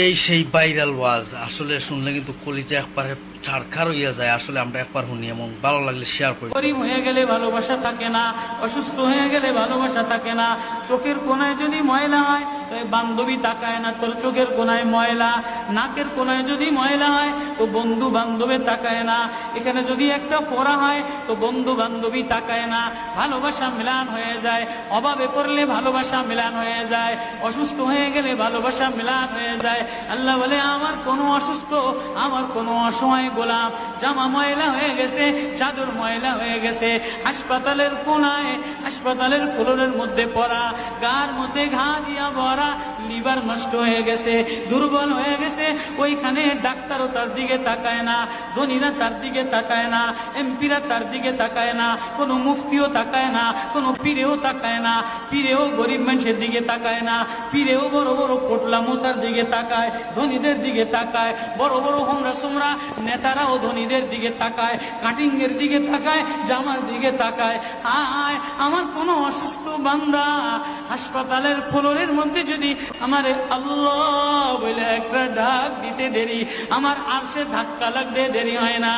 এই সেই ভাইরাল ওয়াজ আসলে শুনলে কিন্তু কলিজা একবারে ছাড়খার হইয়া যায়। আসলে আমরা একবার শুনি এবং ভালো লাগলে শেয়ার করি। গরিব হয়ে গেলে ভালোবাসা থাকে না, অসুস্থ হয়ে গেলে ভালোবাসা থাকে না। চোখের কোনায় যদি ময়লা হয় বান্ধবী তাকায় না, তোর চোখের কোনায় ময়লা। নাকের কোনায় যদি ময়লা হয় তো বন্ধু বান্ধবে তাকায় না। এখানে যদি একটা ফোড়া হয় তো বন্ধু বান্ধবী তাকায় না। ভালোবাসা মিলান হয়ে যায়। অভাবে পড়লে ভালোবাসা মিলান হয়ে যায়, অসুস্থ হয়ে গেলে ভালোবাসা মিলান হয়ে যায়। আল্লাহ বলে আমার কোনো অসুস্থ, আমার কোনো অসহায় গোলাম জামা ময়লা হয়ে গেছে, চাদর ময়লা হয়ে গেছে, হাসপাতালের কোনায়, হাসপাতালের ফ্লোরের মধ্যে পড়া, গার মধ্যে ঘা দিয়া ভরা, লিভার নষ্ট হয়ে গেছে, দুর্বল হয়ে গেছে। ওইখানে ডাক্তারও তার দিকে তাকায় না, ধনীরা তার দিকে তাকায় না, এমপিরা তার দিকে তাকায় না, কোনো মুফতিও তাকায় না, কোনো পীরেও তাকায় না। পীরেও গরিব মানুষের দিকে তাকায় না, পীরেও বড় বড় পোটলা মোসার দিকে তাকায়, ধনীদের দিকে তাকায়। বড় বড় হোমরা সোমরা নেতারাও ধনীদের দিকে তাকায়, কাটিং এর দিকে তাকায়, জামার দিকে তাকায়। আয় আমার কোনো অসুস্থ বান্দা হাসপাতালের ফ্লোরের মধ্যে যদি আমার আল্লাহ বলে একটা ডাক দিতে দেরি, আমার আরশে ধাক্কা লাগতে দেরি হয় না।